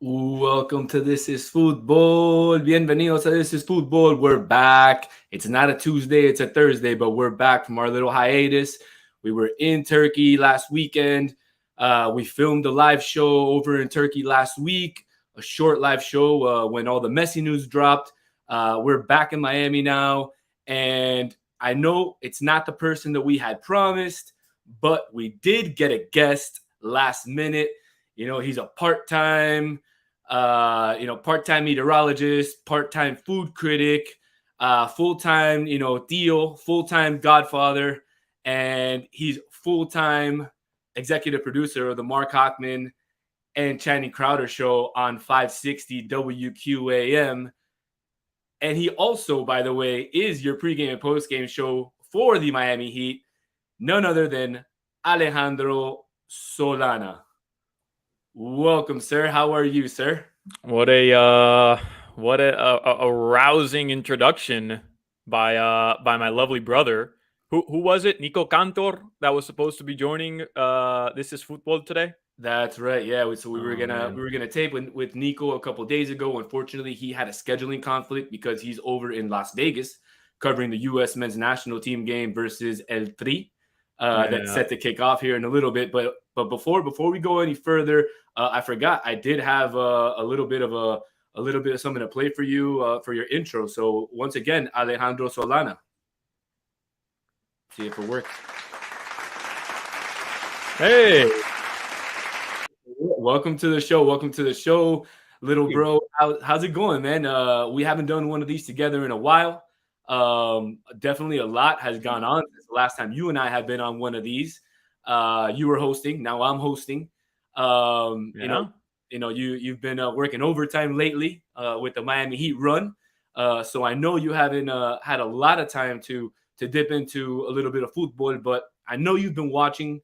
Welcome to This is Football. Bienvenidos a This is Football. We're back. It's not a Tuesday, it's a Thursday, but we're back from our little hiatus. We were in Turkey last weekend. We filmed a live show over in Turkey last week, a short live show when all the Messi news dropped. We're back in Miami now, and I know it's not the person that we had promised, but we did get a guest last minute. He's a part-time meteorologist, part-time food critic, full-time, Theo, full-time godfather, and he's full-time executive producer of the Mark Hochman and Channing Crowder Show on 560 WQAM. And he also, by the way, is your pregame and postgame show for the Miami Heat, none other than Alejandro Solana. Welcome, sir. How are you, sir? What a rousing introduction by my lovely brother. Who was it? Nico Cantor that was supposed to be joining This is Football today. That's right. Yeah. So we were gonna tape with Nico a couple days ago. Unfortunately, he had a scheduling conflict because he's over in Las Vegas covering the U.S. men's national team game versus El Tri. That's set to kick off here in a little bit. But before we go any further, I forgot I did have a little bit of something to play for you for your intro. So once again, Alejandro Solana. See if it works. Hey, welcome to the show, little bro. How's it going, man? We haven't done one of these together in a while. Definitely a lot has gone on since the last time you and I have been on one of these. You were hosting, now I'm hosting. You've been working overtime lately with the Miami Heat run. So I know you haven't had a lot of time to dip into a little bit of football, but I know you've been watching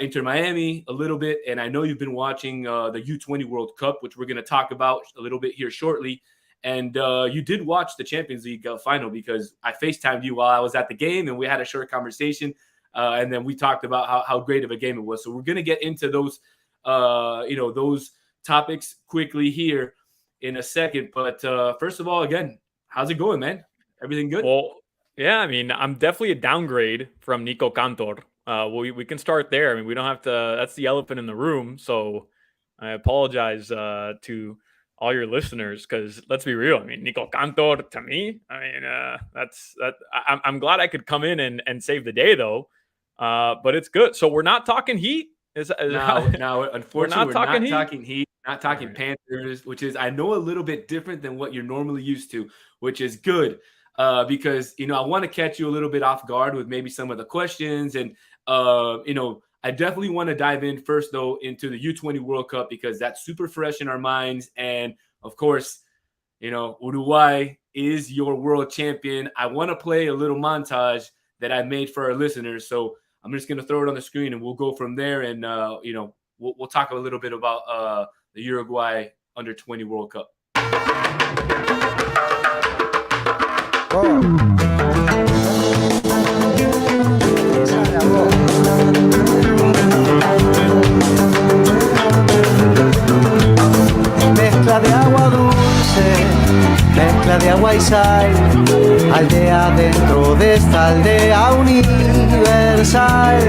Inter Miami a little bit, and I know you've been watching the U20 World Cup, which we're going to talk about a little bit here shortly. And you did watch the Champions League final because I FaceTimed you while I was at the game, and we had a short conversation. And then we talked about how great of a game it was. So we're going to get into those topics quickly here in a second. But first of all, again, how's it going, man? Everything good? Well, yeah, I mean, I'm definitely a downgrade from Nico Cantor. We can start there. I mean, we don't have to. That's the elephant in the room. So I apologize to all your listeners because let's be real. I mean, Nico Cantor to me. I mean, I'm glad I could come in and save the day though. But it's good. So we're not talking Heat. No, unfortunately, we're not talking Heat, not talking right. Panthers, which is, I know, a little bit different than what you're normally used to, which is good because, I want to catch you a little bit off guard with maybe some of the questions. And, I definitely want to dive in first, though, into the U20 World Cup because that's super fresh in our minds. And, of course, Uruguay is your world champion. I want to play a little montage that I made for our listeners. So I'm just going to throw it on the screen and we'll go from there. And, we'll talk a little bit about the Uruguay Under-20 World Cup. Mezcla de agua dulce, mezcla de agua y sal, aldea dentro de esta aldea universal.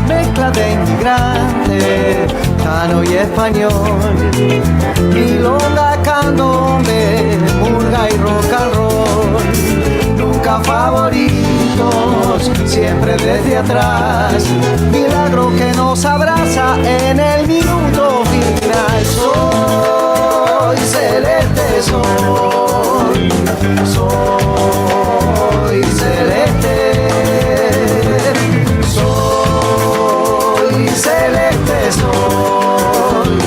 Mezcla de inmigrante, cano y español, milonga, candombe, murga y rock and roll. Nunca favoritos, siempre desde atrás. Milagro que nos abraza en el minuto final. Soy celeste, soy celeste. Soy celeste, soy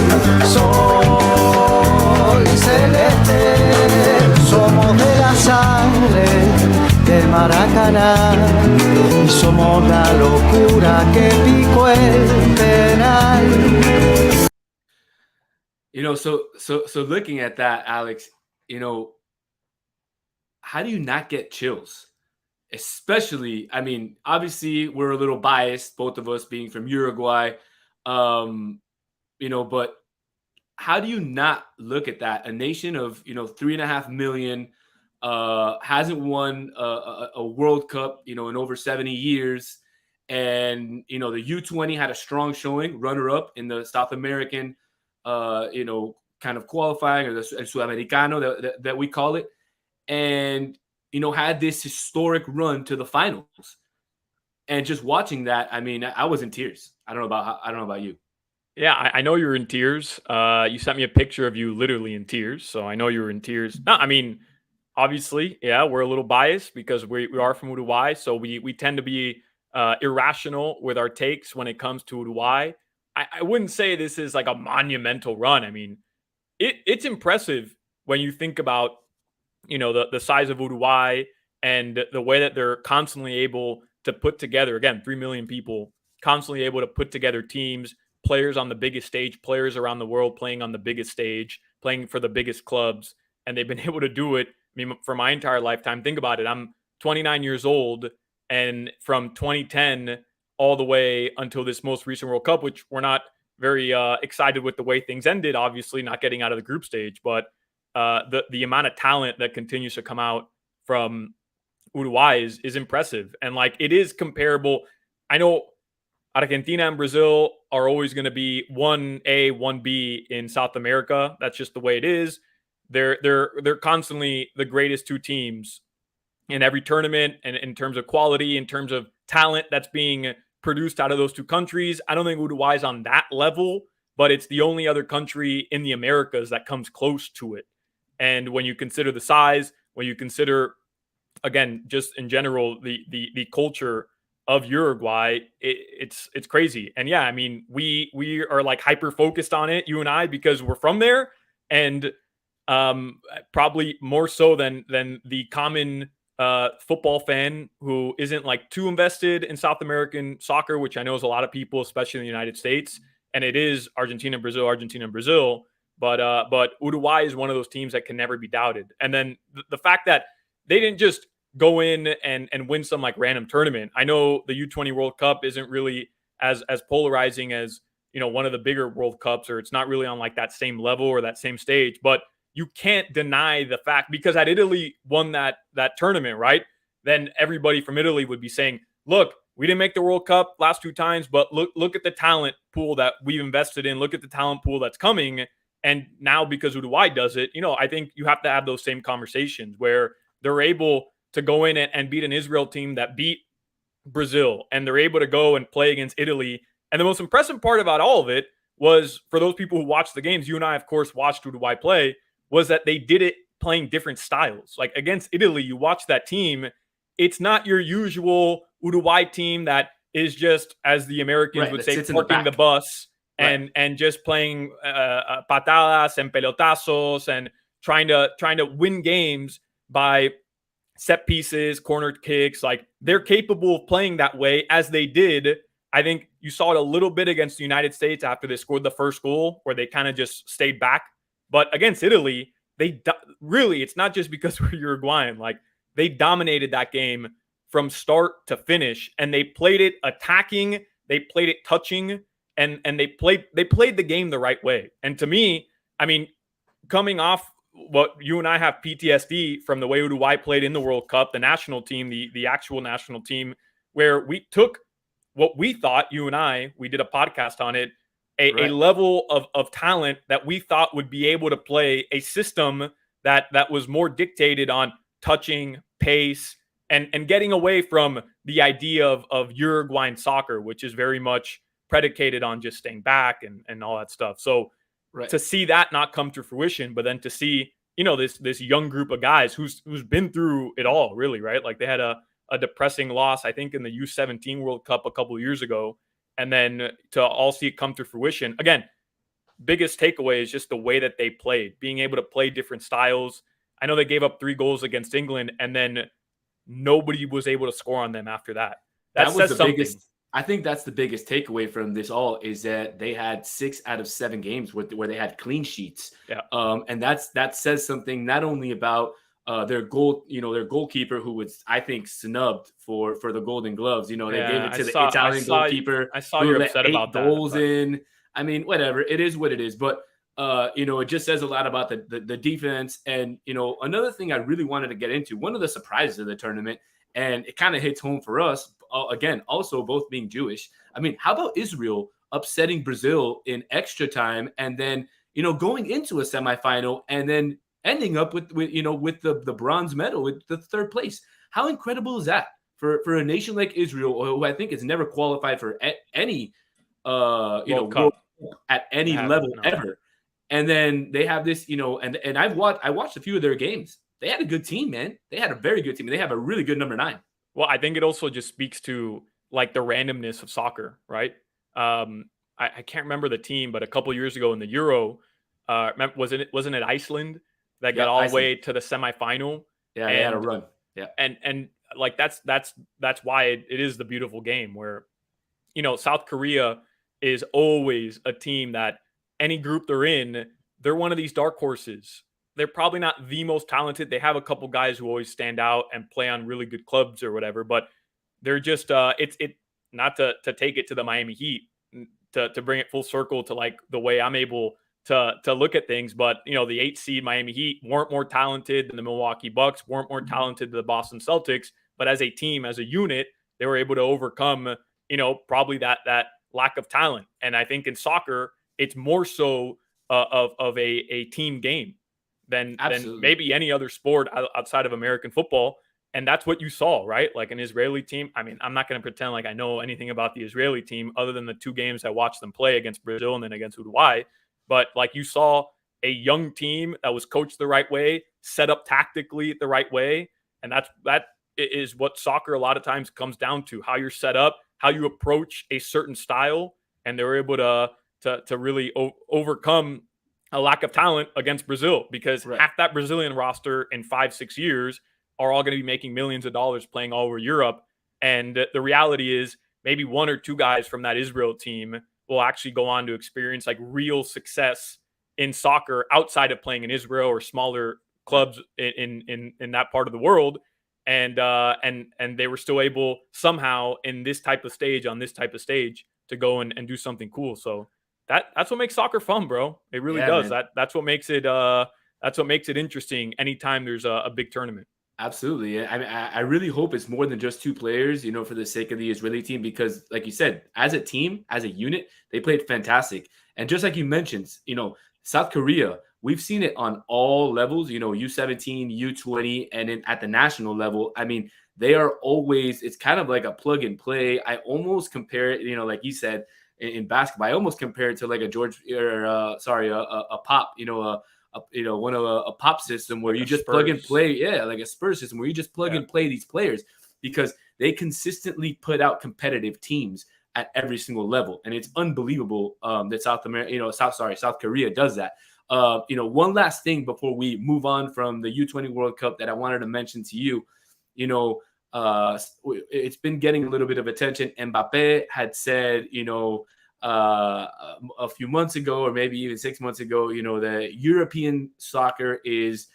celeste. Somos de la sangre del Maracaná y somos la locura que picó el penal. So looking at that, Alex, how do you not get chills? Especially, I mean, obviously we're a little biased, both of us being from Uruguay, but how do you not look at that? A nation of 3.5 million hasn't won a World Cup in over 70 years, and the U20 had a strong showing, runner up in the South American kind of qualifying, or the Sudamericano that we call it, and had this historic run to the finals. And just watching that, I mean, I was in tears. I don't know about you. Yeah, I know you're in tears. You sent me a picture of you literally in tears, so I know you were in tears. No, I mean, obviously, yeah, we're a little biased because we are from Uruguay, so we tend to be irrational with our takes when it comes to Uruguay. I wouldn't say this is like a monumental run. I mean, it's impressive when you think about the size of Uruguay and the way that they're constantly able to put together, again, 3 million people, constantly able to put together teams, players on the biggest stage, players around the world playing on the biggest stage, playing for the biggest clubs, and they've been able to do it. I mean, for my entire lifetime, think about it. I'm 29 years old, and from 2010 all the way until this most recent World Cup, which we're not very excited with the way things ended, obviously not getting out of the group stage, but the amount of talent that continues to come out from Uruguay is impressive. And like, it is comparable. I know Argentina and Brazil are always going to be 1A, 1B in South America. That's just the way it is. They're constantly the greatest two teams in every tournament, and in terms of quality, in terms of talent that's being produced out of those two countries. I don't think Uruguay is on that level, but it's the only other country in the Americas that comes close to it. And when you consider the size, when you consider, again, just in general, the culture of Uruguay, it's crazy. And yeah, I mean, we are like hyper focused on it, you and I, because we're from there, and probably more so than the common football fan who isn't like too invested in South American soccer, which I know is a lot of people, especially in the United States. And it is Argentina, Brazil. But Uruguay is one of those teams that can never be doubted. And then the fact that they didn't just go in and win some like random tournament. I know the U20 World Cup isn't really as polarizing as, one of the bigger World Cups, or it's not really on like that same level or that same stage, but you can't deny the fact, because had Italy won that tournament, right, then everybody from Italy would be saying, look, we didn't make the World Cup last two times, but look at the talent pool that we've invested in. Look at the talent pool that's coming. And now because Uruguay does it, I think you have to have those same conversations where they're able to go in and beat an Israel team that beat Brazil, and they're able to go and play against Italy. And the most impressive part about all of it was, for those people who watched the games, you and I, of course, watched Uruguay play, was that they did it playing different styles. Like against Italy, you watch that team, it's not your usual Uruguay team that is just, as the Americans would say, parking the bus and just playing patadas and pelotazos and trying to win games by set pieces, corner kicks. Like, they're capable of playing that way, as they did. I think you saw it a little bit against the United States after they scored the first goal, where they kind of just stayed back. But against Italy, really, it's not just because we're Uruguayan. Like, they dominated that game from start to finish, and they played it attacking, they played it touching, and they played the game the right way. And to me, I mean, coming off what you and I have PTSD from the way Uruguay played in the World Cup, the national team, the actual national team, where we took what we thought, you and I, we did a podcast on it, a level of talent that we thought would be able to play a system that was more dictated on touching, pace, and getting away from the idea of Uruguayan soccer, which is very much predicated on just staying back and all that stuff. So to see that not come to fruition, but then to see, this young group of guys who's been through it all, really, right? Like, they had a depressing loss, I think, in the U17 World Cup a couple of years ago. And then to all see it come to fruition. Again, biggest takeaway is just the way that they played, being able to play different styles. I know they gave up 3 goals against England, and then nobody was able to score on them after that. That was the biggest. I think that's the biggest takeaway from this all, is that they had 6 out of 7 games where they had clean sheets. Yeah. And that says something not only about their goalkeeper, who was, I think, snubbed for the Golden Gloves. They gave it to the Italian goalkeeper. I saw you're upset about that. Goals in. I mean, whatever. It is what it is. But it just says a lot about the defense. And, another thing I really wanted to get into, one of the surprises of the tournament, and it kind of hits home for us, again, also both being Jewish. I mean, how about Israel upsetting Brazil in extra time and then, going into a semifinal and then ending up with the bronze medal, with the third place? How incredible is that for a nation like Israel, who I think has never qualified for any World Cup at any level ever? And then they have this, and I watched a few of their games. They had a good team, man. They had a very good team. They have a really good number 9. Well, I think it also just speaks to like the randomness of soccer, right? I can't remember the team, but a couple years ago in the Euro, wasn't it Iceland that got all the way to the semifinal? Yeah, they had a run. Yeah, and like that's why it is the beautiful game where, South Korea is always a team that any group they're in, they're one of these dark horses. They're probably not the most talented. They have a couple guys who always stand out and play on really good clubs or whatever, but they're just it's not to take it to the Miami Heat, to bring it full circle to like the way I'm able to look at things. But the 8 seed Miami Heat weren't more talented than the Milwaukee Bucks, weren't more talented than the Boston Celtics, but as a team, as a unit, they were able to overcome probably that lack of talent. And I think in soccer, it's more so of a team game than maybe any other sport outside of American football. And that's what you saw, right? Like an Israeli team. I mean, I'm not going to pretend like I know anything about the Israeli team other than the 2 games I watched them play against Brazil and then against Uruguay. But like you saw a young team that was coached the right way, set up tactically the right way. And that is what soccer a lot of times comes down to, how you're set up, how you approach a certain style. And they were able to really overcome a lack of talent against Brazil, because half that Brazilian roster in 5-6 years are all going to be making millions of dollars playing all over Europe. And the reality is maybe 1 or 2 guys from that Israel team will actually go on to experience like real success in soccer outside of playing in Israel or smaller clubs in that part of the world. And they were still able somehow in this type of stage, on this type of stage, to go and do something cool. So that's what makes soccer fun, bro. It really does. Man. That's what makes it interesting anytime there's a big tournament. Absolutely. I mean, I really hope it's more than just 2 players, for the sake of the Israeli team, because like you said, as a team, as a unit, they played fantastic. And just like you mentioned, South Korea, we've seen it on all levels, U17, U20, and then at the national level. I mean, they are always, it's kind of like a plug and play. I almost compare it, like you said, in basketball, I almost compare it to like a pop, a pop system where you just plug and play. Yeah, like a Spurs system where you just plug and play these players, because they consistently put out competitive teams at every single level. And it's unbelievable that South Korea does that. One last thing before we move on from the U20 World Cup that I wanted to mention to you, it's been getting a little bit of attention. Mbappe had said, a few months ago, or maybe even 6 months ago, that European soccer is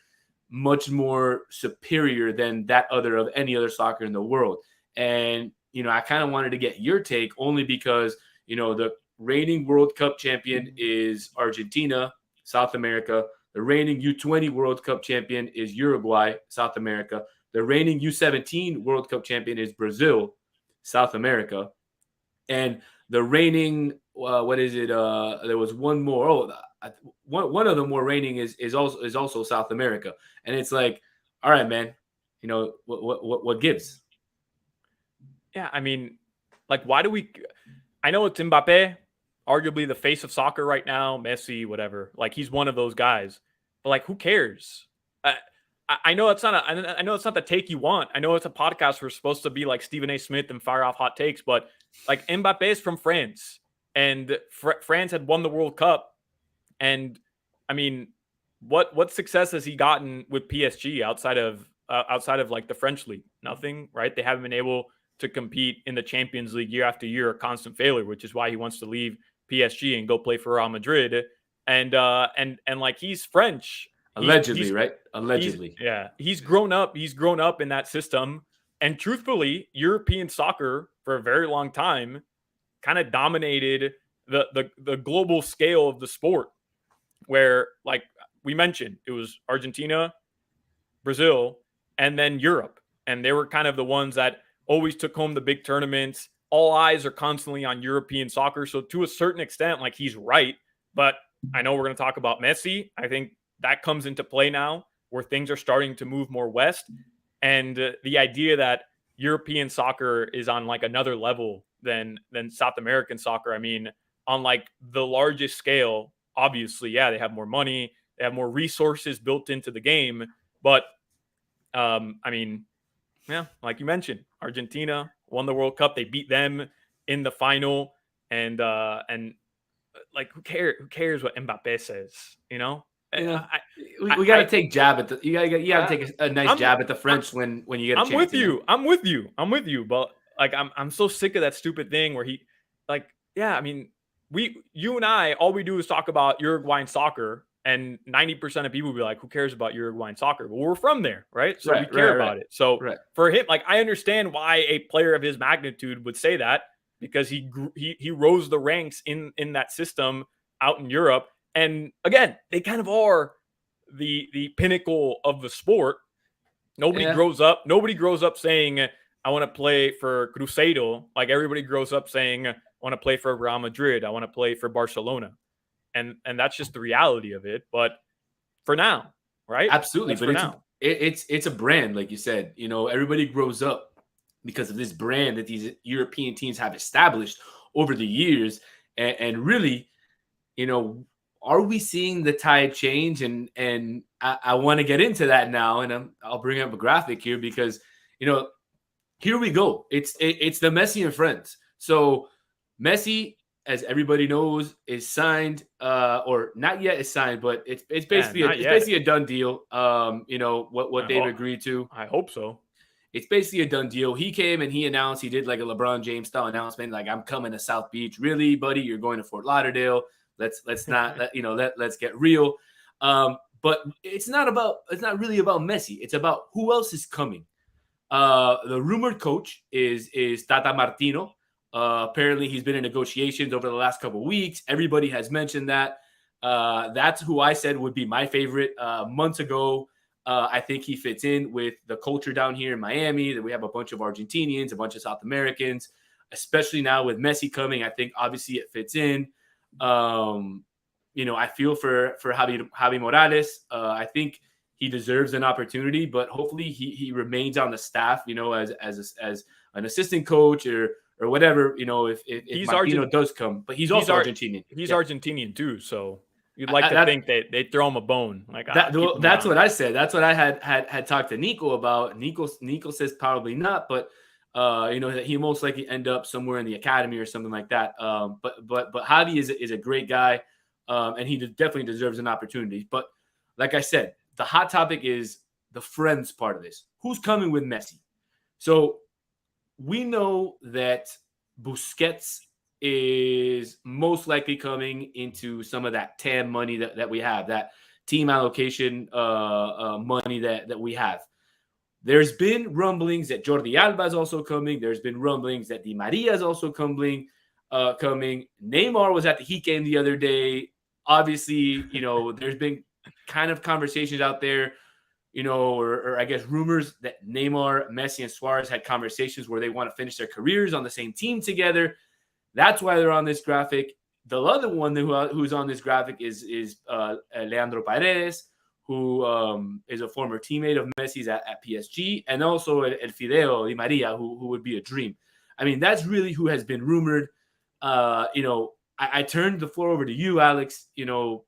much more superior than that of any other soccer in the world. And, I kind of wanted to get your take, only because, the reigning World Cup champion is Argentina, South America. The reigning U20 World Cup champion is Uruguay, South America. The reigning U17 World Cup champion is Brazil, South America. And the reigning, there was one more. One of the more reigning is also South America. And it's like, all right, man, what gives? Yeah, I mean, like, I know it's Mbappe, arguably the face of soccer right now, Messi, whatever. Like, he's one of those guys. But like, who cares? I know it's not I know it's not the take you want. I know it's a podcast where we're supposed to be like Stephen A. Smith and fire off hot takes, but like, Mbappe is from France, and France had won the World Cup. And I mean, what success has he gotten with PSG outside of like the French league? Nothing, right? They haven't been able to compete in the Champions League year after year, a constant failure, which is why he wants to leave PSG and go play for Real Madrid. And like, he's French. Allegedly, right? Allegedly. He's grown up. He's grown up in that system. And truthfully, European soccer for a very long time kind of dominated the global scale of the sport. where, like we mentioned, it was Argentina, Brazil, and then Europe. And they were kind of the ones that always took home the big tournaments. All eyes are constantly on European soccer. So to a certain extent, like, he's right. But I know we're going to talk about Messi. I think that comes into play now where things are starting to move more west. And the idea that European soccer is on like another level than South American soccer. I mean, on like the largest scale, obviously, yeah, they have more money, they have more resources built into the game. But I mean, yeah, like you mentioned, Argentina won the World Cup. They beat them in the final, and like, who cares? Who cares what Mbappe says? You know, Yeah, we got to take jab at the. You got to take a nice jab at the French when you get a chance. I'm with you. But like, I'm so sick of that stupid thing where he, like, yeah, I mean, you and I, all we do is talk about Uruguayan soccer, and 90% of people will be like, who cares about Uruguayan soccer? But we're from there, right? So we care about it. So for him, like, I understand why a player of his magnitude would say that, because he rose the ranks in that system out in Europe. And again, they kind of are the pinnacle of the sport. Nobody grows up saying, I want to play for Cruzeiro. Like, everybody grows up saying, I want to play for Real Madrid. I want to play for Barcelona. And that's just the reality of it. But for now, right? Absolutely. But it's a brand, like you said. You know, everybody grows up because of this brand that these European teams have established over the years. And really, you know, are we seeing the tide change? And I want to get into that now. And I'll bring up a graphic here because, you know, here we go. It's the Messi and friends. So Messi, as everybody knows, is signed, or not yet is signed, but it's basically a done deal. You know what they've agreed to. I hope so. It's basically a done deal. He came and he announced, he did like a LeBron James style announcement, like, I'm coming to South Beach. Really, buddy? You're going to Fort Lauderdale? Let's not let's get real. But it's not really about Messi. It's about who else is coming. The rumored coach is Tata Martino. Apparently, he's been in negotiations over the last couple of weeks. Everybody has mentioned that. That's who I said would be my favorite months ago. I think he fits in with the culture down here in Miami, that we have a bunch of Argentinians, a bunch of South Americans, especially now with Messi coming. I think obviously it fits in. You know, I feel for Javi Morales. I think he deserves an opportunity, but hopefully he remains on the staff, you know, as an assistant coach or whatever, you know, if Martino does come. But he's also Argentinian. He's Argentinian too, so you'd like to think that they throw him a bone. Like, that's what I said. That's what I had talked to Nico about. Nico says probably not, but you know, he most likely end up somewhere in the academy or something like that. But Javi is a great guy, and he definitely deserves an opportunity. But like I said, the hot topic is the friends part of this. Who's coming with Messi? So we know that Busquets is most likely coming into some of that TAM money that we have, that team allocation money that we have. There's been rumblings that Jordi Alba is also coming. There's been rumblings that Di Maria is also coming. Neymar was at the Heat game the other day. Obviously, you know, there's been kind of conversations out there, you know, or I guess rumors that Neymar, Messi, and Suarez had conversations where they want to finish their careers on the same team together. That's why they're on this graphic. The other one who's on this graphic is Leandro Paredes, who is a former teammate of Messi's at PSG, and also El Fideo Di Maria, who would be a dream. I mean, that's really who has been rumored. You know, I turned the floor over to you, Alex. You know,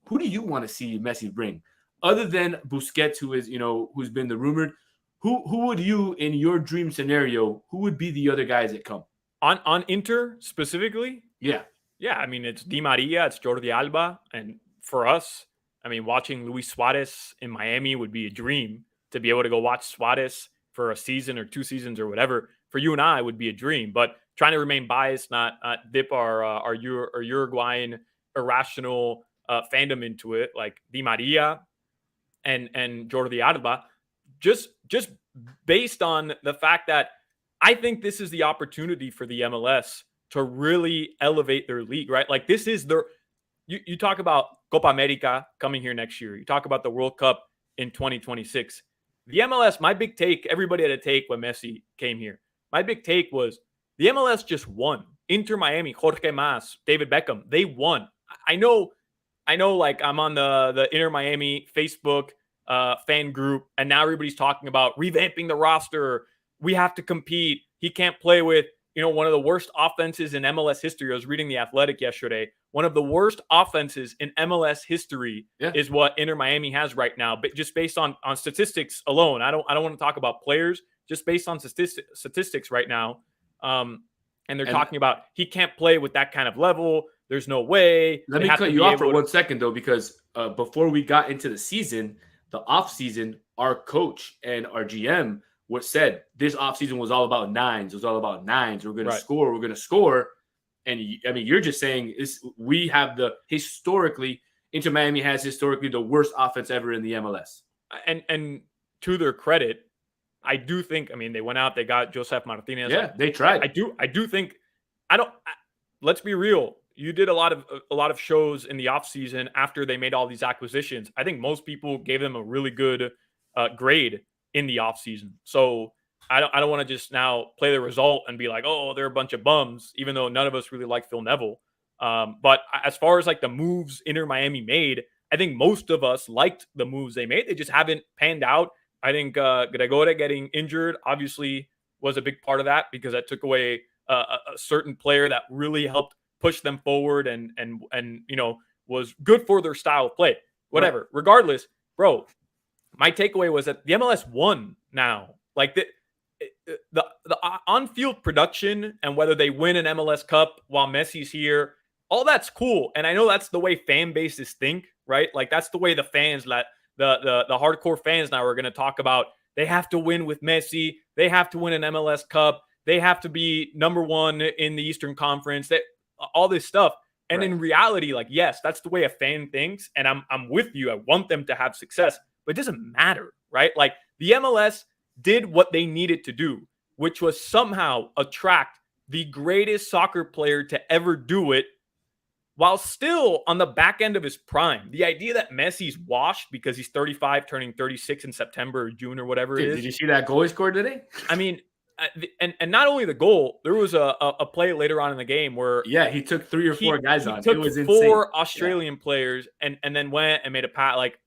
who do you want to see Messi bring? Other than Busquets, who's been the rumored, who would you, in your dream scenario, who would be the other guys that come? On Inter specifically? Yeah. Yeah, I mean, it's Di Maria, it's Jordi Alba. And for us, I mean, watching Luis Suarez in Miami would be a dream. To be able to go watch Suarez for a season or 2 seasons or whatever, for you and I would be a dream. But trying to remain biased, not dip our Uruguayan irrational fandom into it, like Di Maria and Jordi Alba, just based on the fact that I think this is the opportunity for the MLS to really elevate their league, right? Like, this is you talk about Copa America coming here next year. You talk about the World Cup in 2026. The MLS, my big take, everybody had a take when Messi came here. My big take was the MLS just won. Inter Miami, Jorge Mas, David Beckham, they won. I know, like I'm on the Inter Miami Facebook fan group, and now everybody's talking about revamping the roster. We have to compete. He can't play with, one of the worst offenses in MLS history. I was reading The Athletic yesterday. One of the worst offenses in MLS history is what Inter Miami has right now. But just based on statistics alone, I don't want to talk about players. Just based on statistics right now, and they're talking about he can't play with that kind of level. There's no way. Let me cut you off for 1 second though, because before we got into the season, the off season, our coach and our GM said this offseason was all about nines. It was all about nines. We're going to score. We're going to score. And I mean, you're just saying we have Inter Miami has historically the worst offense ever in the MLS. And to their credit, I do think, they went out, they got Josef Martinez. Yeah, they tried. I do think, let's be real. You did a lot of shows in the offseason after they made all these acquisitions. I think most people gave them a really good grade in the offseason. So I don't want to just now play the result and be like, oh, they're a bunch of bums, even though none of us really like Phil Neville. But as far as like the moves Inter Miami made, I think most of us liked the moves they made. They just haven't panned out. I think Gregore getting injured obviously was a big part of that, because that took away a certain player that really helped push them forward and was good for their style of play. Whatever. Right. Regardless, bro, my takeaway was that the MLS won now. Like the on-field production and whether they win an MLS Cup while Messi's here, all that's cool. And I know that's the way fan bases think, right? Like that's the way the fans, the hardcore fans now are going to talk about. They have to win with Messi. They have to win an MLS Cup. They have to be number one in the Eastern Conference. All this stuff. And in reality, like, yes, that's the way a fan thinks. And I'm with you. I want them to have success, but it doesn't matter, right? Like the MLS did what they needed to do, which was somehow attract the greatest soccer player to ever do it while still on the back end of his prime. The idea that Messi's washed because he's 35, turning 36 in September or June or whatever it is. Did you see that goal he scored today? I mean, and not only the goal, there was a play later on in the game where he took 3 or 4 guys on. It was insane. 4 Australian players and then went and made a pass. Like,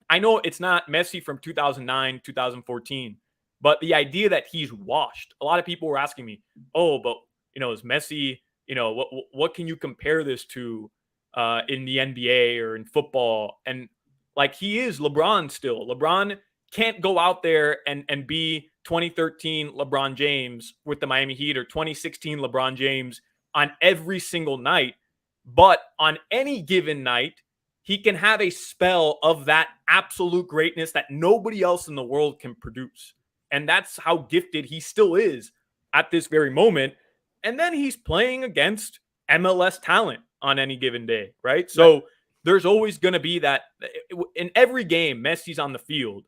I know it's not Messi from 2009, 2014, but the idea that he's washed. A lot of people were asking me, "Oh, but is Messi? What can you compare this to in the NBA or in football?" And like, he is LeBron still. LeBron can't go out there and be 2013 LeBron James with the Miami Heat or 2016 LeBron James on every single night. But on any given night, he can have a spell of that absolute greatness that nobody else in the world can produce. And that's how gifted he still is at this very moment. And then he's playing against MLS talent on any given day, right? So there's always going to be that in every game Messi's on the field,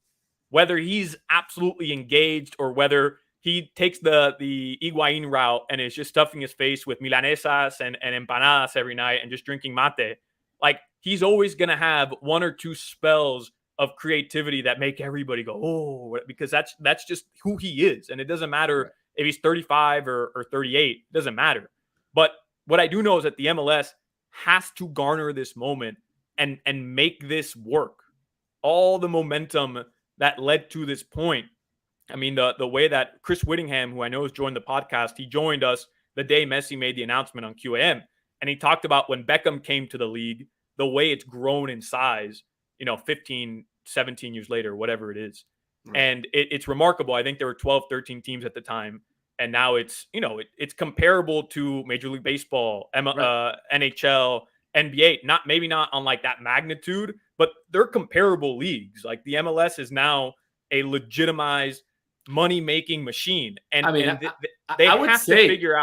whether he's absolutely engaged or whether he takes the Higuaín route and is just stuffing his face with milanesas and empanadas every night and just drinking mate. Like, he's always going to have 1 or 2 spells of creativity that make everybody go, oh, because that's just who he is. And it doesn't matter if he's 35 or 38, it doesn't matter. But what I do know is that the MLS has to garner this moment and make this work. All the momentum that led to this point. I mean, the way that Chris Whittingham, who I know has joined the podcast, he joined us the day Messi made the announcement on QAM. And he talked about when Beckham came to the league, the way it's grown in size, 15, 17 years later, whatever it is. Right. And it's remarkable. I think there were 12, 13 teams at the time. And now it's, it's comparable to Major League Baseball, NHL, NBA, maybe not on like that magnitude, but they're comparable leagues. Like the MLS is now a legitimized money-making machine. And, they have to figure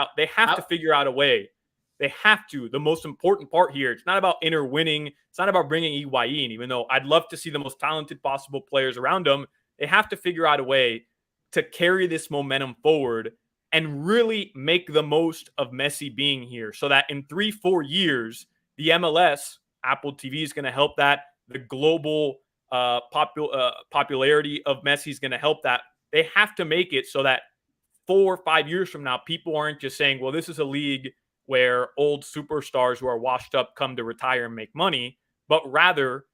out a way. They have to. The most important part here, it's not about Inter winning. It's not about bringing Higuaín, even though I'd love to see the most talented possible players around them. They have to figure out a way to carry this momentum forward and really make the most of Messi being here so that in 3-4 years, the MLS Apple TV is going to help that. The global popularity of Messi is going to help that. They have to make it so that 4 or 5 years from now, people aren't just saying, well, this is a league where old superstars who are washed up come to retire and make money, but rather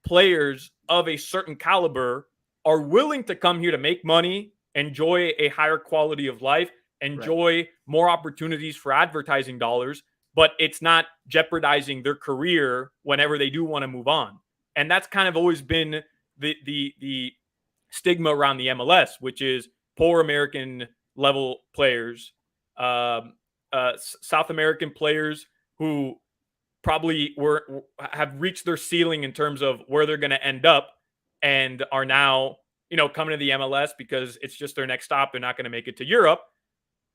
players of a certain caliber are willing to come here to make money, enjoy a higher quality of life, enjoy more opportunities for advertising dollars, but it's not jeopardizing their career whenever they do want to move on. And that's kind of always been the stigma around the MLS, which is poor American level players, South American players who probably have reached their ceiling in terms of where they're going to end up and are now, coming to the MLS because it's just their next stop. They're not going to make it to Europe,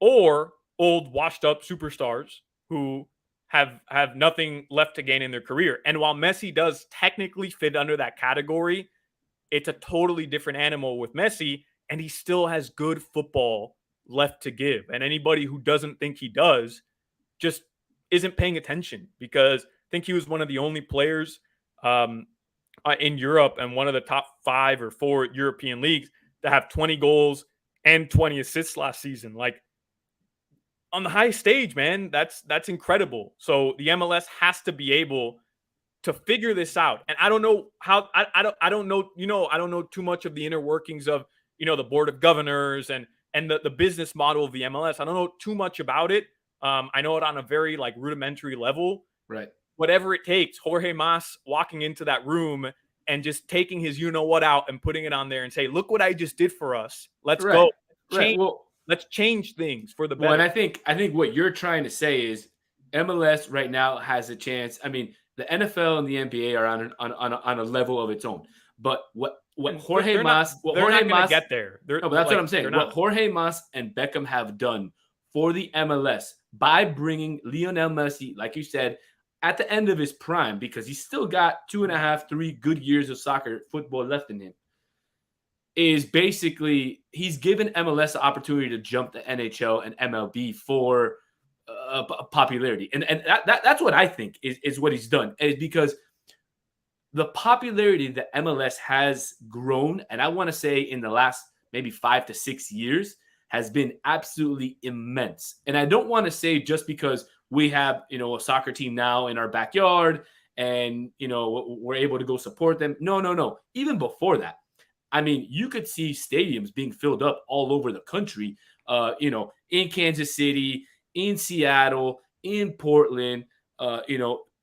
or old washed up superstars who have nothing left to gain in their career. And while Messi does technically fit under that category, it's a totally different animal with Messi, and he still has good football left to give. And anybody who doesn't think he does just isn't paying attention, because I think he was one of the only players in Europe and one of the top 5 or 4 European leagues to have 20 goals and 20 assists last season. Like, on the high stage, man, that's incredible. So the MLS has to be able to figure this out. And I don't know how, I don't know, I don't know too much of the inner workings of, the board of governors and the business model of the MLS. I don't know too much about it. I know it on a very rudimentary level. Right. Whatever it takes, Jorge Mas walking into that room and just taking his what out and putting it on there and say, look what I just did for us. Let's go. Right. Well, let's change things for the better. Well, and I think what you're trying to say is MLS right now has a chance. I mean, the NFL and the NBA are on a level of its own. But what Jorge Mas get there. No, but that's what I'm saying. What Jorge Mas and Beckham have done for the MLS by bringing Lionel Messi, like you said, at the end of his prime, because he's still got 2.5, 3 good years of soccer football left in him, is basically he's given MLS the opportunity to jump the NHL and MLB for popularity. And that's what I think is what he's done, is because the popularity that MLS has grown, and I want to say in the last maybe 5 to 6 years, has been absolutely immense. And I don't want to say just because we have, a soccer team now in our backyard and, we're able to go support them. No. Even before that, I mean, you could see stadiums being filled up all over the country, in Kansas City, in Seattle, in Portland,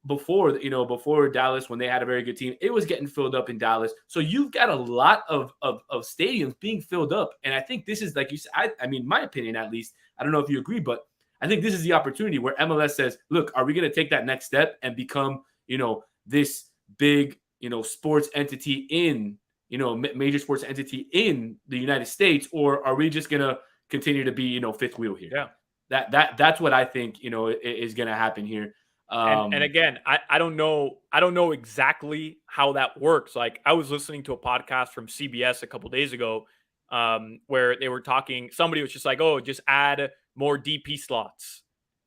before Dallas, when they had a very good team, it was getting filled up in Dallas. So you've got a lot of stadiums being filled up. And I think this is, like you said, I mean, my opinion, at least, I don't know if you agree, but I think this is the opportunity where MLS says, look, are we going to take that next step and become, this big, sports entity in, major sports entity in the United States, or are we just going to continue to be, fifth wheel here? Yeah. That's what I think, is going to happen here. And again, I don't know exactly how that works. Like, I was listening to a podcast from CBS a couple days ago, where they were talking, somebody was just like, oh, just add more DP slots.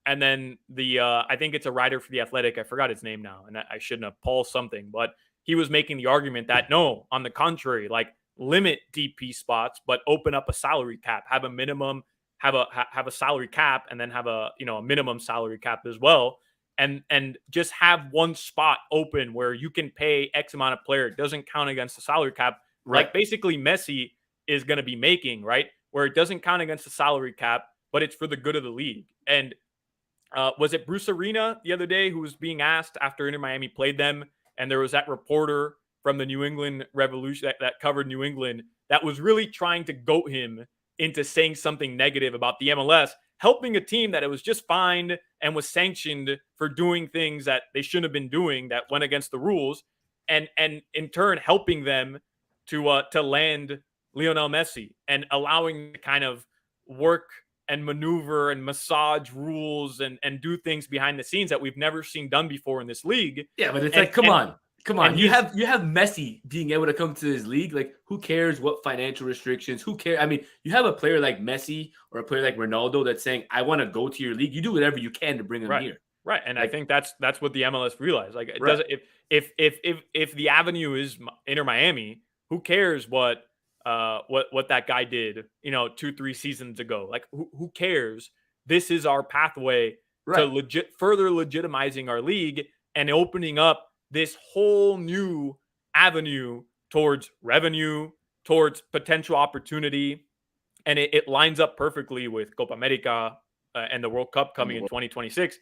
And then I think it's a writer for The Athletic, I forgot his name now, and I shouldn't have, Paul something, but he was making the argument that no, on the contrary, limit DP spots, but open up a salary cap, have a minimum, have a salary cap, and then have a minimum salary cap as well. And just have one spot open where you can pay X amount of player. It doesn't count against the salary cap. Right. Like basically Messi is going to be making, right? Where it doesn't count against the salary cap, but it's for the good of the league. And was it Bruce Arena the other day who was being asked after Inter Miami played them? And there was that reporter from the New England Revolution that covered New England that was really trying to goat him into saying something negative about the MLS, helping a team that it was just fined and was sanctioned for doing things that they shouldn't have been doing that went against the rules, and in turn helping them to land Lionel Messi and allowing to kind of work and maneuver and massage rules and do things behind the scenes that we've never seen done before in this league. Yeah, but it's come on. You have Messi being able to come to his league. Like, who cares what financial restrictions? Who cares? I mean, you have a player like Messi or a player like Ronaldo that's saying, I want to go to your league. You do whatever you can to bring him here. Right, and I Like, think that's what the MLS realized. Like, it right, doesn't if the avenue is Inter Miami, who cares what that guy did, 2-3 seasons ago? Like, who cares? This is our pathway to right. further legitimizing our league and opening up this whole new avenue towards revenue, towards potential opportunity, and it lines up perfectly with Copa America and the World Cup And coming the in world. 2026.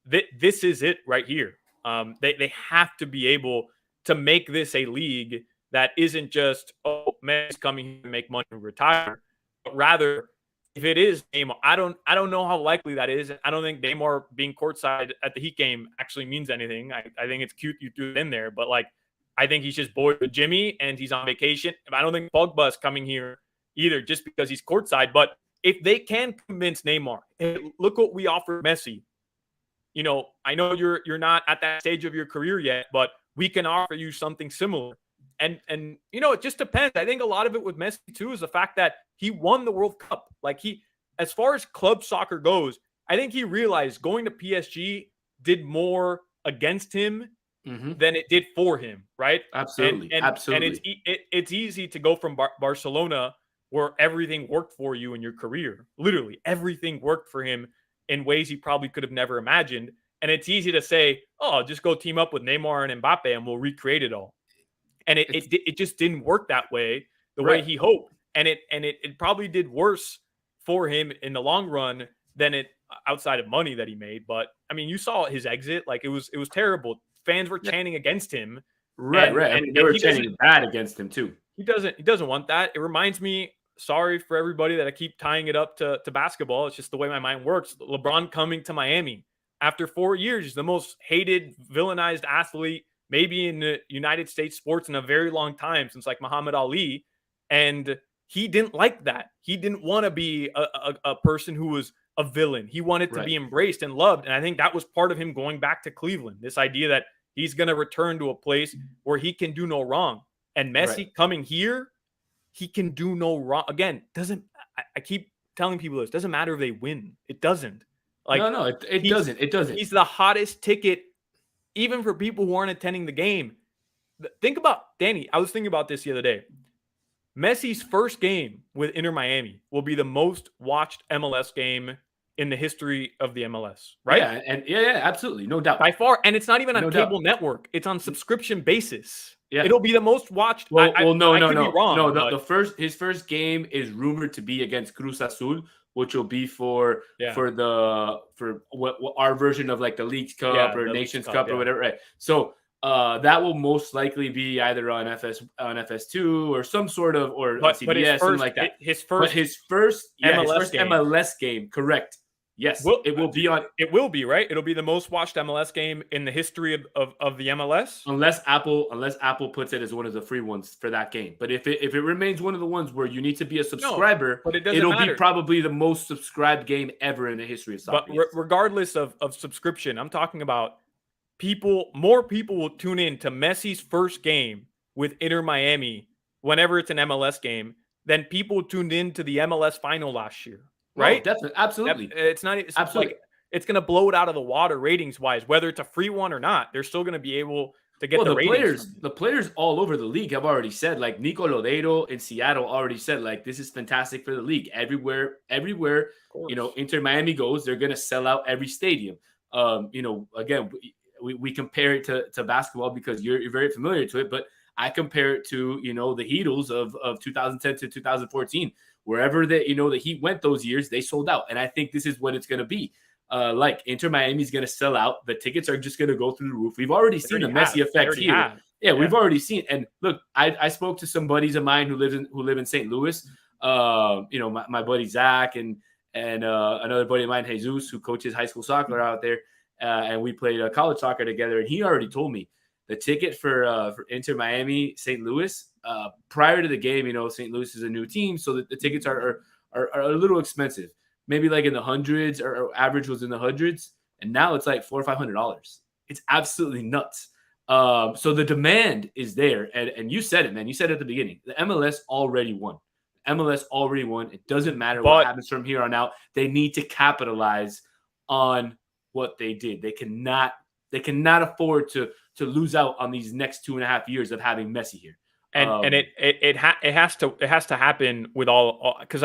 This is it right here. They have to be able to make this a league that isn't just, oh, Messi's coming here to make money and retire, but rather, if it is Neymar, I don't know how likely that is. I don't think Neymar being courtside at the Heat game actually means anything. I think it's cute you threw it in there, but like, I think he's just bored with Jimmy and he's on vacation. I don't think Pogba's coming here either just because he's courtside. But if they can convince Neymar, hey, look what we offer Messi. I know you're not at that stage of your career yet, but we can offer you something similar. And it just depends. I think a lot of it with Messi too is the fact that he won the World Cup. Like, as far as club soccer goes, I think he realized going to PSG did more against him Mm-hmm. than it did for him, right? Absolutely, And absolutely. it's easy to go from Barcelona, where everything worked for you in your career. Literally, everything worked for him in ways he probably could have never imagined. And it's easy to say, "Oh, just go team up with Neymar and Mbappe, and we'll recreate it all." And it just didn't work that way, the way Right. he hoped, and it probably did worse for him in the long run than it outside of money that he made. But I mean, you saw his exit; like, it was terrible. Fans were chanting against him, Right, right. I mean, they were he doesn't chanting bad against him too. he doesn't want that. It reminds me, sorry for everybody that I keep tying it up to basketball. It's just the way my mind works. LeBron coming to Miami after 4 years, he's the most hated, villainized athlete maybe in the United States sports in a very long time, since like Muhammad Ali. And he didn't like that. He didn't want to be a person who was a villain. He wanted to Right. be embraced and loved. And I think that was part of him going back to Cleveland. This idea that he's going to return to a place where he can do no wrong. And Messi Right. coming here, he can do no wrong. Again, I keep telling people this, doesn't matter if they win. It doesn't. Like, No, it doesn't. It doesn't. He's the hottest ticket, even for people who aren't attending the game. Think about, Danny, I was thinking about this the other day. Messi's first game with Inter Miami will be the most watched MLS game in the history of the MLS, right? Yeah, and yeah, absolutely, no doubt. By far, and it's not even on No cable doubt. network; it's on subscription basis. Yeah. It'll be the most watched. Well, no. Be wrong, No, his first game is rumored to be against Cruz Azul, which will be for what our version of like the Leagues Cup or Nations Cup or whatever, right? So that will most likely be either on FS2 or some sort of, or on CBS, something like that. His first MLS game, correct? Yes, it will be on. It will be, right? It'll be the most watched MLS game in the history of the MLS, unless Apple puts it as one of the free ones for that game. But if it remains one of the ones where you need to be a subscriber, but it'll be probably the most subscribed game ever in the history of soccer. But regardless of subscription, I'm talking about more people will tune in to Messi's first game with Inter Miami whenever it's an MLS game than people tuned in to the MLS final last year. Right? Oh, definitely, absolutely. It's not absolutely. Like, it's going to blow it out of the water ratings wise, whether it's a free one or not. They're still going to be able to get the ratings. The players all over the league have already said, like Nico Lodeiro in Seattle already said, like, this is fantastic for the league. Everywhere, Inter Miami goes, they're going to sell out every stadium. Again, we compare it to basketball because you're very familiar to it, but I compare it to, the Heatles of 2010 to 2014. Wherever the Heat went those years, they sold out. And I think this is what it's going to be. Like, Inter Miami is going to sell out. The tickets are just going to go through the roof. We've already seen the Messi effect here. Yeah, we've already seen. And look, I spoke to some buddies of mine who live in St. Louis. My buddy Zach and another buddy of mine, Jesus, who coaches high school soccer out there. And we played college soccer together. And he already told me the ticket for Inter Miami, St. Louis, prior to the game, St. Louis is a new team, so the tickets are a little expensive. Maybe like in the hundreds, or average was in the hundreds, and now it's like $400 or $500. It's absolutely nuts. So the demand is there, and you said it, man. You said it at the beginning. The MLS already won. It doesn't matter what happens from here on out. They need to capitalize on what they did. They cannot afford to lose out on these next 2.5 years of having Messi here. And it has to happen with all, because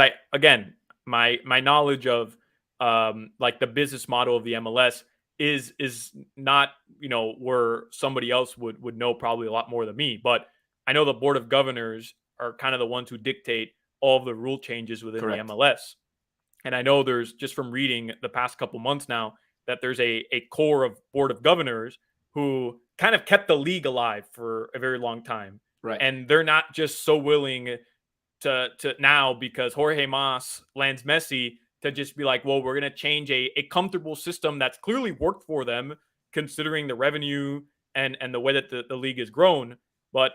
my knowledge of like the business model of the MLS is not, where somebody else would know probably a lot more than me, but I know the board of governors are kind of the ones who dictate all of the rule changes within Correct. the MLS. And I know there's, just from reading the past couple months now, that there's a core of board of governors who kind of kept the league alive for a very long time. Right. And they're not just so willing to now, because Jorge Mas lands Messi, to just be like, well, we're going to change a comfortable system that's clearly worked for them, considering the revenue and the way that the league has grown. But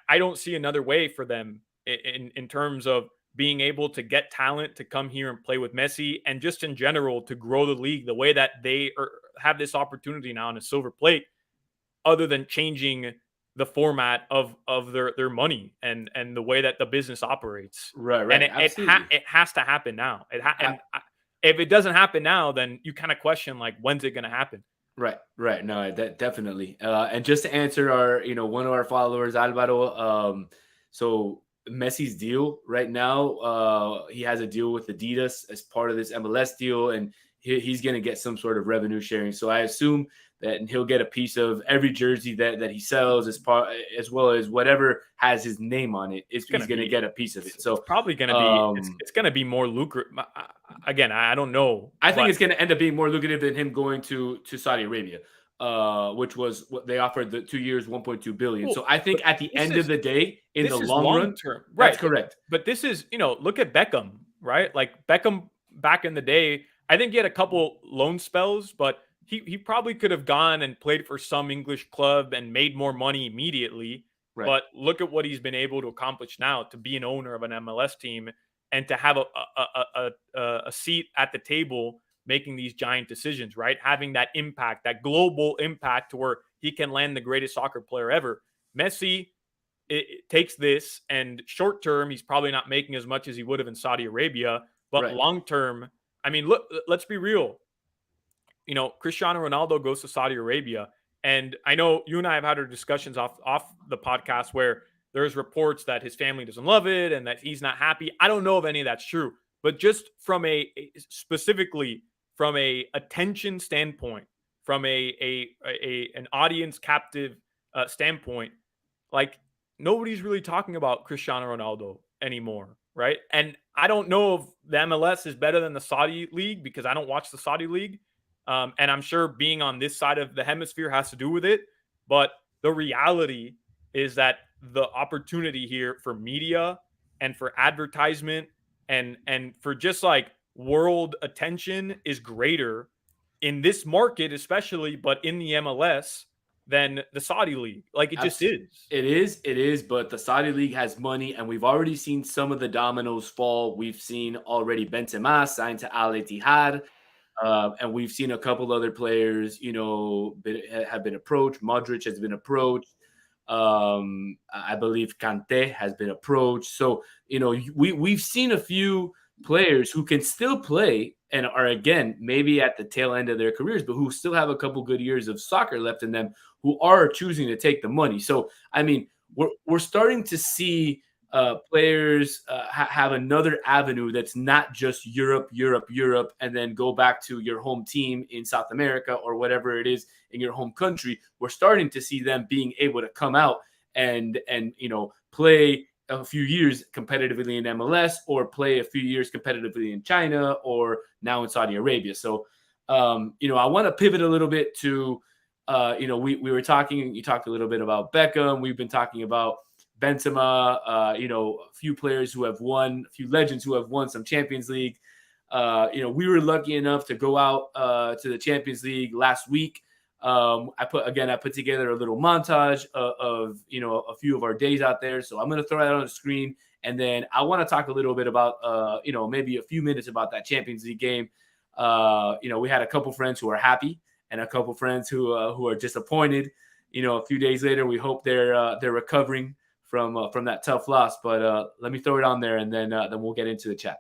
I don't see another way for them in terms of being able to get talent to come here and play with Messi, and just in general to grow the league the way that they have this opportunity now on a silver plate, other than changing the format of their money and the way that the business operates. Right. And Absolutely. it has to happen now. If it doesn't happen now, then you kind of question, like, when's it going to happen? Right. No, that definitely. And just to answer our, one of our followers, Alvaro. So Messi's deal right now, he has a deal with Adidas as part of this MLS deal, and he's going to get some sort of revenue sharing. So I assume that he'll get a piece of every jersey that he sells, as well as whatever has his name on it. He's going to get a piece of it. So it's probably going to be it's going to be more lucrative. Again, I don't know. I think it's going to end up being more lucrative than him going to Saudi Arabia, which was what they offered, the 2 years, 1.2 billion. Well, so I think at the end of the day, in the long run, term, right? That's correct. But this is, look at Beckham, right? Like Beckham back in the day, I think he had a couple loan spells, but he probably could have gone and played for some English club and made more money immediately. Right. But look at what he's been able to accomplish now, to be an owner of an MLS team and to have a seat at the table making these giant decisions, right? Having that impact, that global impact, to where he can land the greatest soccer player ever. Messi, it takes this, and short term, he's probably not making as much as he would have in Saudi Arabia. But long term, I mean, look, let's be real. Cristiano Ronaldo goes to Saudi Arabia, and I know you and I have had our discussions off the podcast where there's reports that his family doesn't love it and that he's not happy. I don't know if any of that's true, but just from specifically from a attention standpoint, from an audience captive standpoint, like, nobody's really talking about Cristiano Ronaldo anymore, right? And I don't know if the MLS is better than the Saudi league, because I don't watch the Saudi league. And I'm sure being on this side of the hemisphere has to do with it. But the reality is that the opportunity here for media and for advertisement and for just like world attention is greater in this market, especially, but in the MLS, than the Saudi league. Like, it just is. It is. But the Saudi league has money, and we've already seen some of the dominoes fall. We've seen already Benzema signed to Al Ittihad. And we've seen a couple other players, have been approached. Modric has been approached. I believe Kante has been approached. So, we've seen a few players who can still play and are, again, maybe at the tail end of their careers, but who still have a couple good years of soccer left in them, who are choosing to take the money. So, I mean, we're starting to see players have another avenue that's not just Europe, and then go back to your home team in South America or whatever it is in your home country. We're starting to see them being able to come out and play a few years competitively in MLS, or play a few years competitively in China, or now in Saudi Arabia. So, I want to pivot a little bit to, we were talking, you talked a little bit about Beckham. We've been talking about Benzema, a few players who have won, a few legends who have won some Champions League. We were lucky enough to go out to the Champions League last week. I put together a little montage of a few of our days out there. So I'm going to throw that on the screen, and then I want to talk a little bit about maybe a few minutes about that Champions League game. We had a couple friends who are happy and a couple friends who are disappointed. A few days later, we hope they're recovering from that tough loss. But let me throw it on there, and then we'll get into the chat.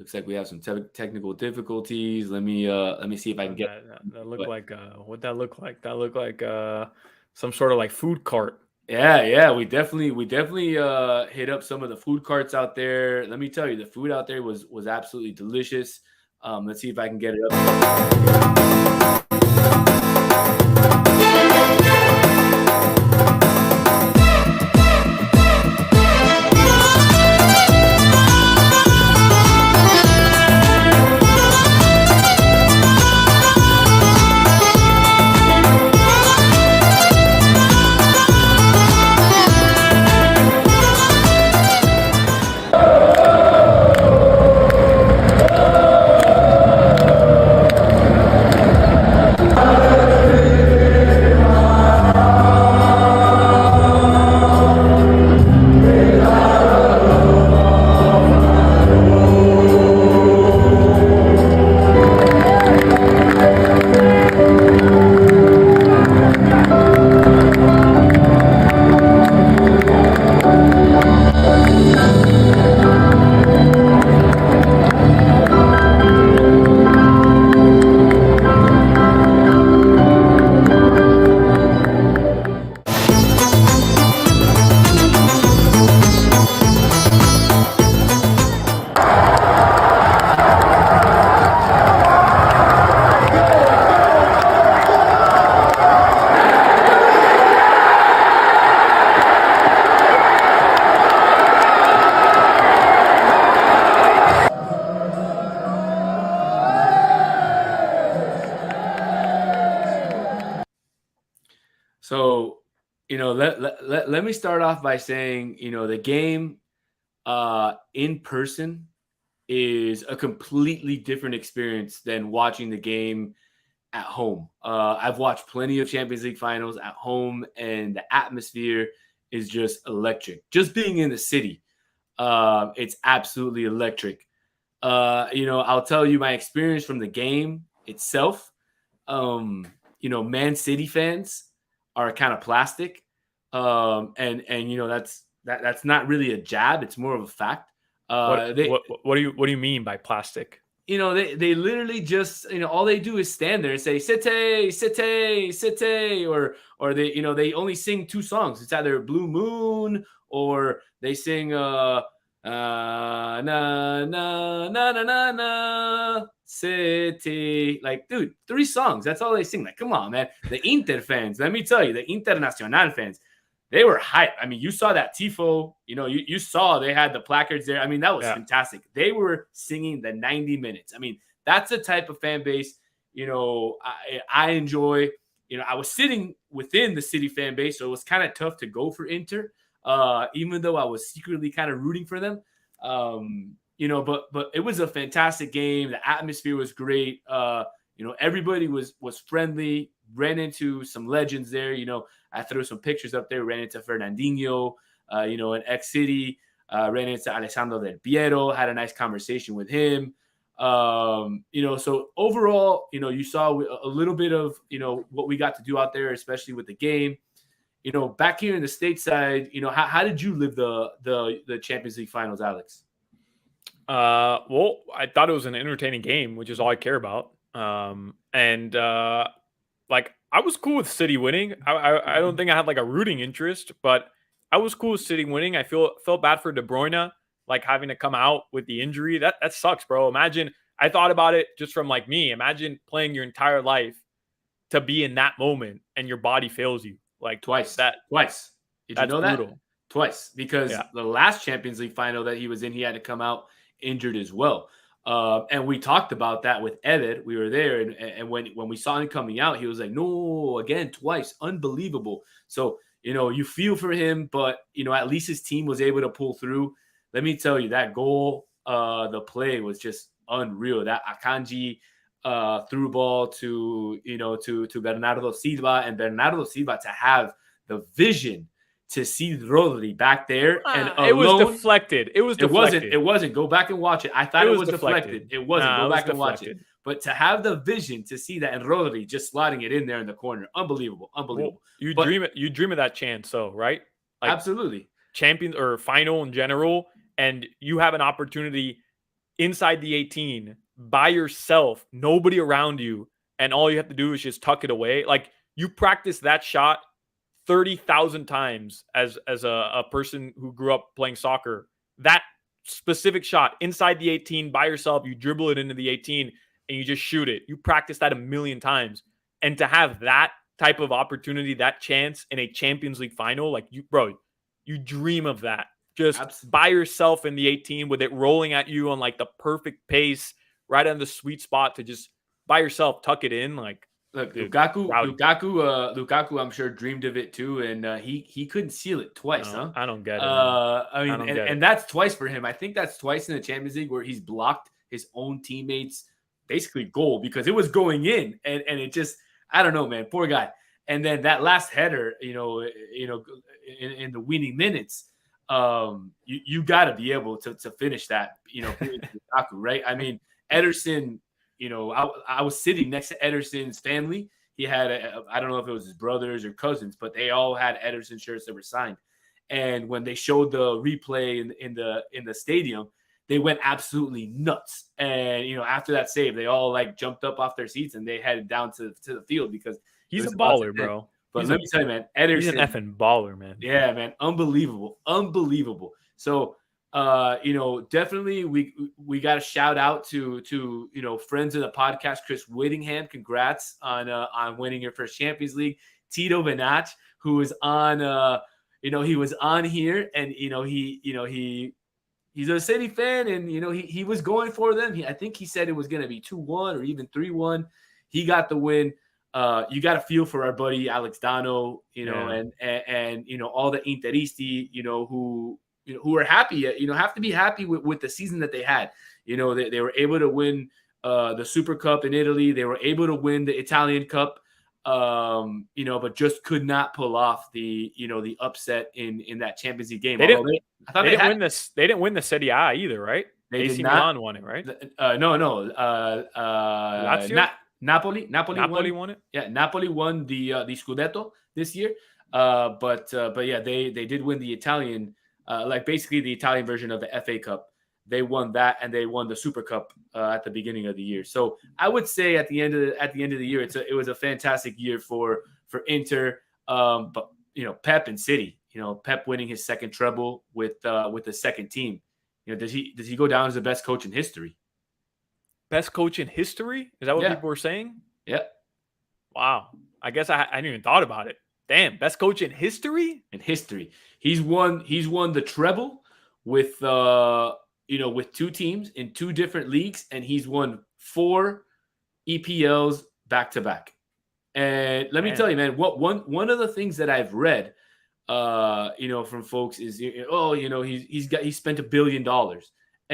Looks like we have some technical difficulties. Let me see if I can get that looked like what that looked like. That looked like some sort of like food cart. Yeah, we definitely hit up some of the food carts out there. Let me tell you, the food out there was absolutely delicious. Let's see if I can get it up. So, let me start off by saying, the game in person is a completely different experience than watching the game at home. I've watched plenty of Champions League finals at home, and the atmosphere is just electric. Just being in the city, it's absolutely electric. I'll tell you my experience from the game itself. Man City fans are kind of plastic. And that's not really a jab. It's more of a fact. What do you mean by plastic? They literally just, all they do is stand there and say, Cite, Cite, Cite, or they only sing two songs. It's either Blue Moon or they sing, na, na, na, na, na, na, City. Like, dude, 3 songs. That's all they sing. Like, come on, man. The Inter fans, let me tell you, the Internacional fans, they were hyped. I mean, you saw that tifo. You saw they had the placards there. I mean, that was fantastic. They were singing the 90 minutes. I mean, that's the type of fan base, I enjoy. I was sitting within the City fan base, so it was kind of tough to go for Inter, even though I was secretly kind of rooting for them. But it was a fantastic game. The atmosphere was great. Everybody was friendly. Ran into some legends there. I threw some pictures up there. Ran into Fernandinho, in X-City. Ran into Alessandro Del Piero. Had a nice conversation with him. So overall, you saw a little bit of, what we got to do out there, especially with the game. Back here in the stateside, how did you live the Champions League finals, Alex? Well, I thought it was an entertaining game, which is all I care about. I was cool with City winning. I don't think I had like a rooting interest, but I was cool with City winning. I felt bad for De Bruyne, like having to come out with the injury. That sucks, bro. Imagine, I thought about it just from like me. Imagine playing your entire life to be in that moment and your body fails you. Like twice. Did you know that? Brutal. Twice, because the last Champions League final that he was in, he had to come out injured as well. And we talked about that with Eder. We were there, and when we saw him coming out, he was like, no, again, twice. Unbelievable. So, you feel for him, but, at least his team was able to pull through. Let me tell you, that goal, the play was just unreal. That Akanji through ball to Bernardo Silva, and Bernardo Silva to have the vision to see Rodri back there and alone. It was deflected. It wasn't. Go back and watch it. I thought it was deflected. It wasn't. Go back and watch it. But to have the vision to see that and Rodri just sliding it in there in the corner, unbelievable. Well, you dream of that chance, so right? Like, absolutely. Champions or final in general, and you have an opportunity inside the 18 by yourself, nobody around you, and all you have to do is just tuck it away. Like, you practice that shot 30,000 times as a person who grew up playing soccer. That specific shot inside the 18 by yourself, you dribble it into the 18 and you just shoot it. You practice that a million times. And to have that type of opportunity, that chance in a Champions League final, like, you dream of that. Just by yourself in the 18 with it rolling at you on like the perfect pace, right on the sweet spot to just by yourself tuck it in. Like, look, dude, Lukaku, I'm sure dreamed of it too, and he couldn't seal it twice, huh? I don't get it. I mean, and that's twice for him. I think that's twice in the Champions League where he's blocked his own teammates' basically goal because it was going in, and it just, I don't know, man, poor guy. And then that last header, in the winning minutes, you got to be able to finish that, Lukaku, right? I mean, Ederson. I was sitting next to Ederson's family. He had, I don't know if it was his brothers or cousins, but they all had Ederson shirts that were signed. And when they showed the replay in the stadium, they went absolutely nuts. And, after that save, they all like jumped up off their seats and they headed down to the field because he's a baller, bro. But let me tell you, man, Ederson. He's an effing baller, man. Yeah, man. Unbelievable. So, definitely we got a shout out to friends of the podcast, Chris Whittingham. Congrats on winning your first Champions League. Tito Benach, who was on he was on here, and he's a City fan, and he was going for them. I think he said it was going to be 2-1 or even 3-1. He got the win. You got to feel for our buddy Alex Dano, and all the Interisti, who are happy, have to be happy with the season that they had. They were able to win the Super Cup in Italy. They were able to win the Italian Cup, but just could not pull off the upset in that Champions League game. They didn't win the Serie A either, right? AC Milan won it, right? No. Lazio? Napoli won it. Yeah, Napoli won the Scudetto this year. But yeah, they did win the Italian. Basically the Italian version of the FA Cup. They won that, and they won the Super Cup at the beginning of the year. So I would say at the end of the year, it was a fantastic year for Inter. But Pep and City, Pep winning his second treble with the second team. Does he go down as the best coach in history? Best coach in history? Is that what people were saying? Yeah. Wow. I guess I hadn't even thought about it. Damn, best coach in history? In history. He's won the treble with with two teams in two different leagues, and he's won 4 EPLs back to back. And let me tell you, man, one of the things that I've read from folks is he spent $1 billion. And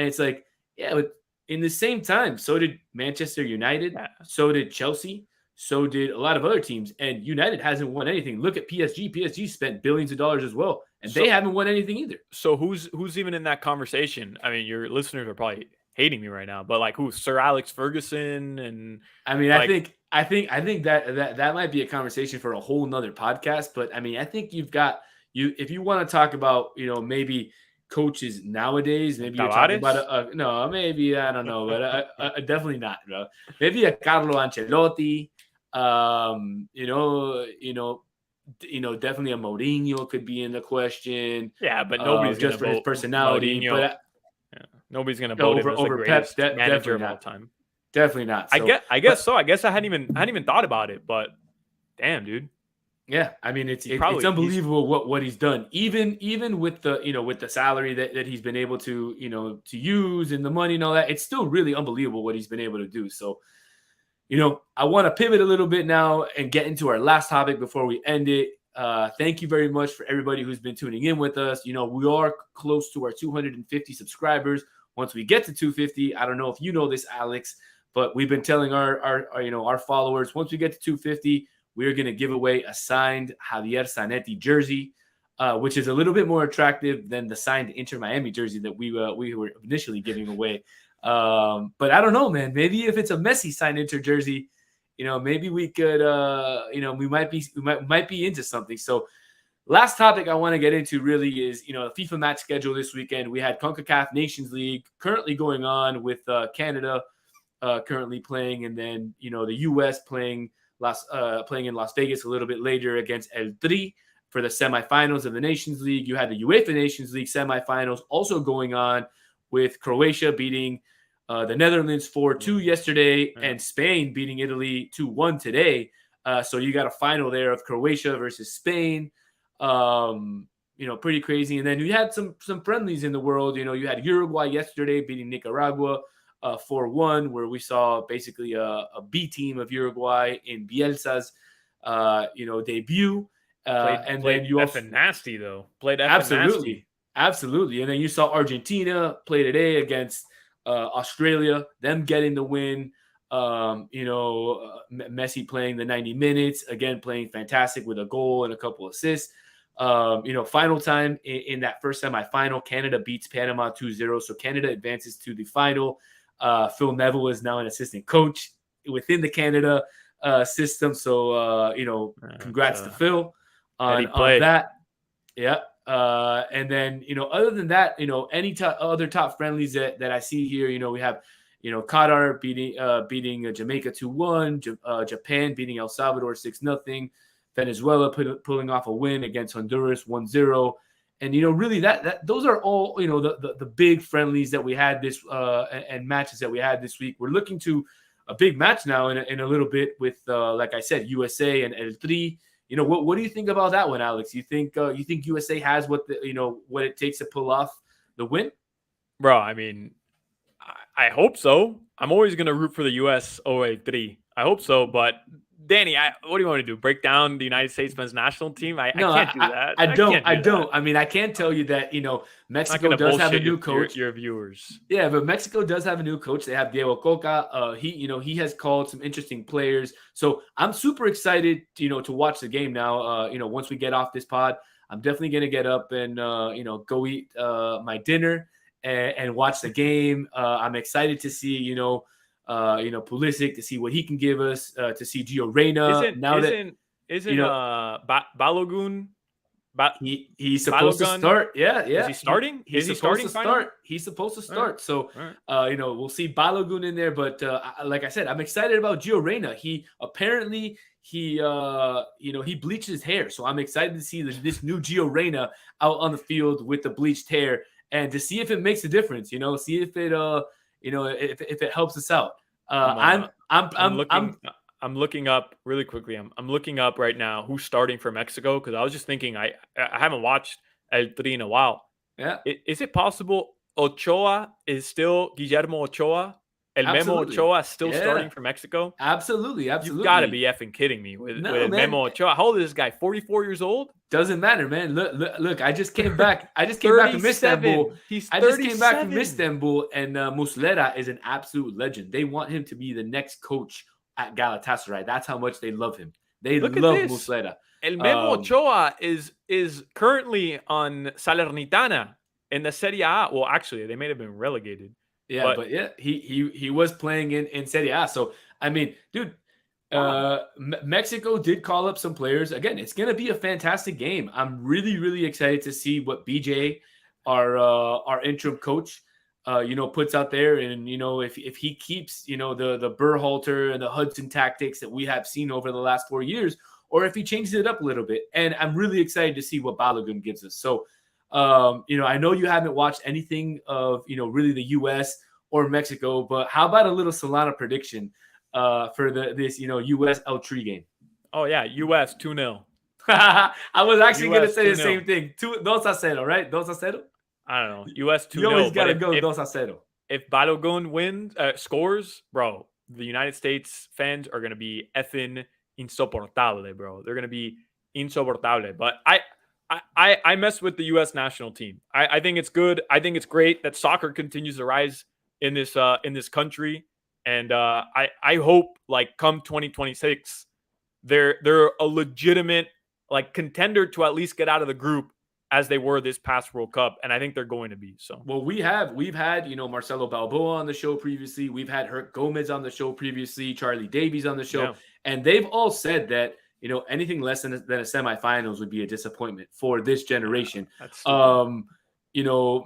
it's like, yeah, but in the same time, so did Manchester United, so did Chelsea. So did a lot of other teams, and United hasn't won anything. Look at PSG. PSG spent billions of dollars as well, and they haven't won anything either. So who's even in that conversation? I mean, your listeners are probably hating me right now, but like, who? Sir Alex Ferguson? And I mean, I think that might be a conversation for a whole nother podcast. But I mean, I think if you want to talk about maybe coaches nowadays, maybe you're talking about maybe I don't know, but definitely not, bro. Maybe a Carlo Ancelotti. Definitely a Mourinho could be in the question. Yeah, but nobody's just for his personality. Mourinho, nobody's going to vote him as the greatest manager of all time. Definitely not. So, I guess so. I guess I hadn't even thought about it, but damn, dude. Yeah, I mean it's unbelievable what he's done. Even with the salary that he's been able to to use and the money and all that, it's still really unbelievable what he's been able to do. So, I want to pivot a little bit now and get into our last topic before we end it. Thank you very much for everybody who's been tuning in with us. We are close to our 250 subscribers. Once we get to 250, I don't know if you know this, Alex, but we've been telling our followers, once we get to 250, we're going to give away a signed Javier Zanetti jersey, which is a little bit more attractive than the signed Inter Miami jersey that we were initially giving away. But I don't know, man. Maybe if it's a Messi signed Inter jersey, maybe we could, we might be into something. So last topic I want to get into really is, the FIFA match schedule this weekend. We had CONCACAF Nations League currently going on with Canada currently playing, and then, the U.S. playing in Las Vegas a little bit later against El Tri for the semifinals of the Nations League. You had the UEFA Nations League semifinals also going on with Croatia beating the Netherlands 4-2 yesterday, and Spain beating Italy 2-1 today. So you got a final there of Croatia versus Spain. Pretty crazy. And then you had some friendlies in the world. You had Uruguay yesterday beating Nicaragua 4-1, where we saw basically a B team of Uruguay in Bielsa's debut. Played you also nasty though. Played absolutely. And then you saw Argentina play today against Australia, them getting the win. Messi playing the 90 minutes, again playing fantastic with a goal and a couple assists. Final time in that first semifinal, Canada beats Panama 2-0. So Canada advances to the final. Phil Neville is now an assistant coach within the Canada system. So, congrats to Phil on that. Yeah. And then, other than that, any other top friendlies that I see here, we have, Qatar beating Jamaica 2-1, Japan beating El Salvador 6-0, Venezuela pulling off a win against Honduras 1-0. And, really those are all, the big friendlies that we had and matches that we had this week. We're looking to a big match now in a little bit with, like I said, USA and El Tri. What do you think about that one, Alex? You think USA has what it takes to pull off the win? Bro, I mean, I hope so. I'm always going to root for the US over 3. I hope so. But Danny, what do you want to do? Break down the United States men's national team? I can't do that. I don't. I mean, I can tell you that, Mexico does have a new coach. Your viewers. Yeah, but Mexico does have a new coach. They have Diego Coca. He has called some interesting players. So I'm super excited, to watch the game now. Once we get off this pod, I'm definitely going to get up and, go eat my dinner and watch the game. I'm excited to see, Pulisic, to see what he can give us, to see Gio Reyna. Balogun? He's supposed to start. Yeah. Is he starting? He's supposed to start. He's supposed to start. So, we'll see Balogun in there. But like I said, I'm excited about Gio Reyna. He apparently he bleached his hair. So I'm excited to see this new Gio Reyna out on the field with the bleached hair, and to see if it makes a difference. See if it if it helps us out. I'm looking up really quickly. I'm looking up right now who's starting for Mexico, because I was just thinking I haven't watched El Tri in a while. Yeah. Is it possible Guillermo Ochoa? Memo Ochoa is still starting for Mexico? Absolutely. You've got to be effing kidding me with Memo Ochoa. How old is this guy? 44 years old? Doesn't matter, man. Look, I just came back. I just came back from Istanbul. I just came back from Istanbul, and Muslera is an absolute legend. They want him to be the next coach at Galatasaray. That's how much they love him. They love Muslera. El Memo Ochoa is currently on Salernitana in the Serie A. Well, actually, they may have been relegated. Yeah, but he was playing in Serie A. So, I mean, dude, Mexico did call up some players. Again, it's going to be a fantastic game. I'm really, really excited to see what BJ, our interim coach, puts out there. And, if he keeps, the Berhalter and the Hudson tactics that we have seen over the last 4 years, or if he changes it up a little bit. And I'm really excited to see what Balogun gives us. So, I know you haven't watched anything of, really the U.S. or Mexico, but how about a little Solana prediction for this U.S. El Tri game? Oh, yeah, U.S. 2-0. I was actually going to say the same thing. 2-0, right? 2-0? I don't know. U.S. 2-0. You always got to go 2-0. If Balogun wins, scores, bro, the United States fans are going to be effing insoportable, bro. They're going to be insoportable. But I mess with the U.S. national team. I think it's good. I think it's great that soccer continues to rise in this country. And I hope, like, come 2026, they're a legitimate, like, contender to at least get out of the group as they were this past World Cup. And I think they're going to be. So, well, we've had Marcelo Balboa on the show previously. We've had Herc Gomez on the show previously, Charlie Davies on the show. Yeah. And they've all said that, anything less than a semifinals would be a disappointment for this generation. That's stupid.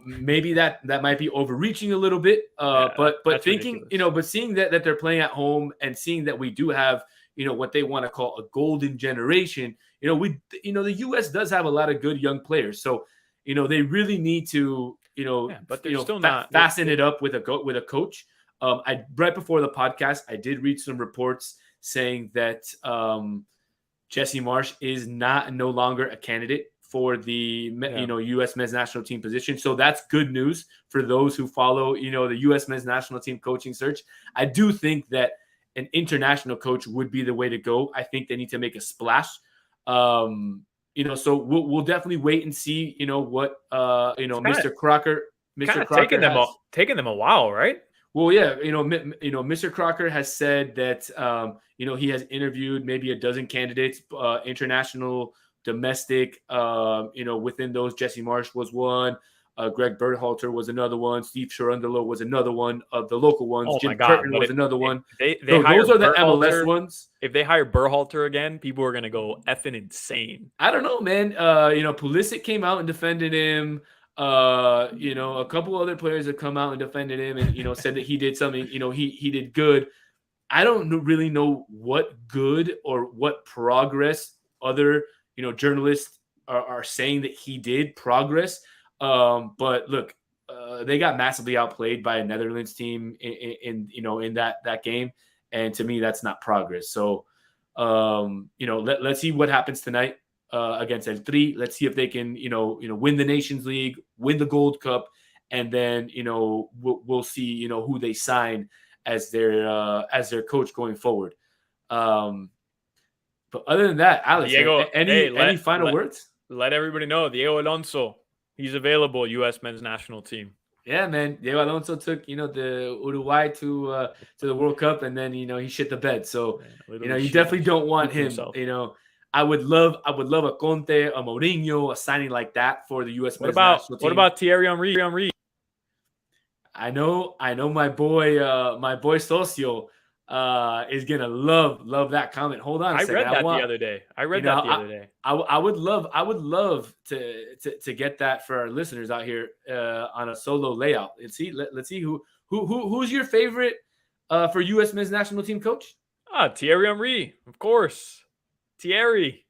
Maybe that might be overreaching a little bit. But thinking, ridiculous. but seeing that they're playing at home and seeing that we do have, what they want to call a golden generation. The U.S. does have a lot of good young players, so they really need to, but they're still not fasten it up with a coach. Right before the podcast, I did read some reports saying that Jesse Marsch is no longer a candidate for the U.S. men's national team position. So that's good news for those who follow the U.S. men's national team coaching search. I do think that an international coach would be the way to go. I think they need to make a splash. So we'll definitely wait and see. What Mr. Crocker. Taking them a while, right? Well, yeah, Mr. Crocker has said that he has interviewed maybe a dozen candidates, international, domestic. Within those, Jesse Marsch was one. Greg Berhalter was another one. Steve Cherundolo was another one of the local ones. Oh, Jim Curtin was another one. Those are the MLS ones. If they hire Berhalter again, people are going to go effing insane. I don't know, man. Pulisic came out and defended him. A couple other players have come out and defended him and, said that he did something, he did good. I don't really know what good or what progress other, journalists are saying that he did progress. But look, they got massively outplayed by a Netherlands team in that game. And to me, that's not progress. So, let's see what happens tonight against El Tri. Let's see if they can, win the Nations League, win the Gold Cup, and then, we'll see, who they sign as their coach going forward. But other than that, Alex, Diego, any final words? Let everybody know, Diego Alonso, he's available, U.S. men's national team. Yeah, man. Diego Alonso took, the Uruguay to the World Cup, and then, he shit the bed. So, you definitely don't want him. I would love a Conte, a Mourinho, a signing like that for the U.S. men's national team. What about Thierry Henry? I know my boy Socio is gonna love that comment. Hold on a second. I read that the other day. I would love to get that for our listeners out here on a solo layout. Let's see who's your favorite for U.S. men's national team coach? Thierry Henry, of course. Thierry.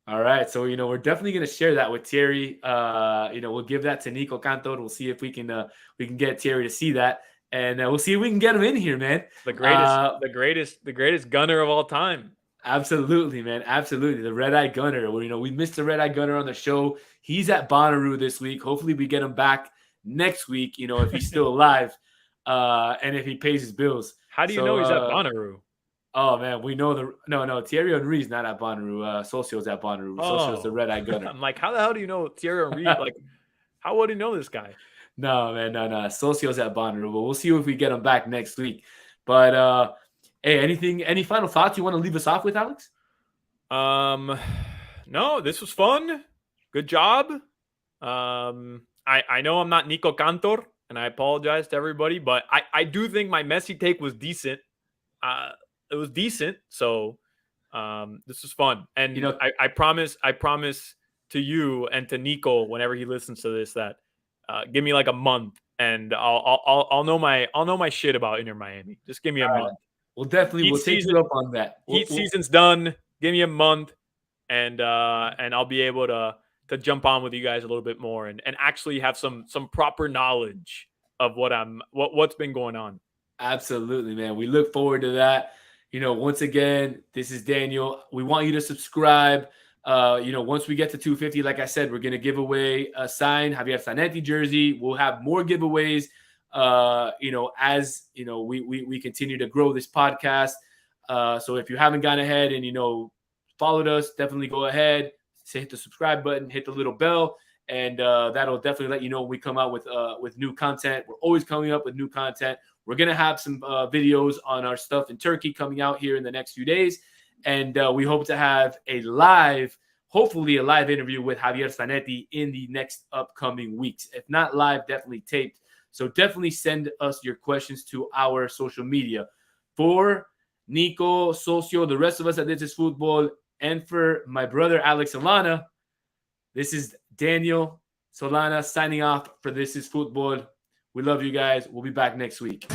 All right, so we're definitely going to share that with Thierry. We'll give that to Nico Cantor. We'll see if we can get Thierry to see that, and we'll see if we can get him in here, man. The greatest gunner of all time. Absolutely, man. Absolutely, the Red Eye Gunner. We missed the Red Eye Gunner on the show. He's at Bonnaroo this week. Hopefully, we get him back next week. If he's still alive, and if he pays his bills. How do you know he's at Bonnaroo? Oh man, we know no Thierry Henry's not at Bonnaroo. Socio's at Bonnaroo. Socio's the Red Eye Gunner. I'm like, how the hell do you know Thierry Henry? Like, how would he know this guy? No, man, no. Socio's at Bonnaroo. But we'll see if we get him back next week. But hey, any final thoughts you want to leave us off with, Alex? No, this was fun. Good job. I know I'm not Nico Cantor, and I apologize to everybody, but I do think my Messi take was decent. It was decent, so this was fun. And I promise to you and to Nico whenever he listens to this that give me like a month and I'll know my shit about Inter Miami. Just give me a month. We'll take you up on that. Heat season's done. Give me a month, and I'll be able to jump on with you guys a little bit more and actually have some proper knowledge of what's been going on. Absolutely, man. We look forward to that. Once again, this is Daniel. We want you to subscribe. Once we get to 250, like I said, we're going to give away a signed Javier Zanetti jersey. We'll have more giveaways, as, we continue to grow this podcast. So if you haven't gone ahead and, followed us, definitely go ahead, hit the subscribe button, hit the little bell, and that'll definitely let you know when we come out with new content. We're always coming up with new content. We're going to have some videos on our stuff in Turkey coming out here in the next few days. And we hope to have hopefully a live interview with Javier Zanetti in the next upcoming weeks. If not live, definitely taped. So definitely send us your questions to our social media. For Nico, Socio, the rest of us at This Is Football, And for my brother, Alex Solana, this is Daniel Solana signing off for This is Football. We love you guys. We'll be back next week.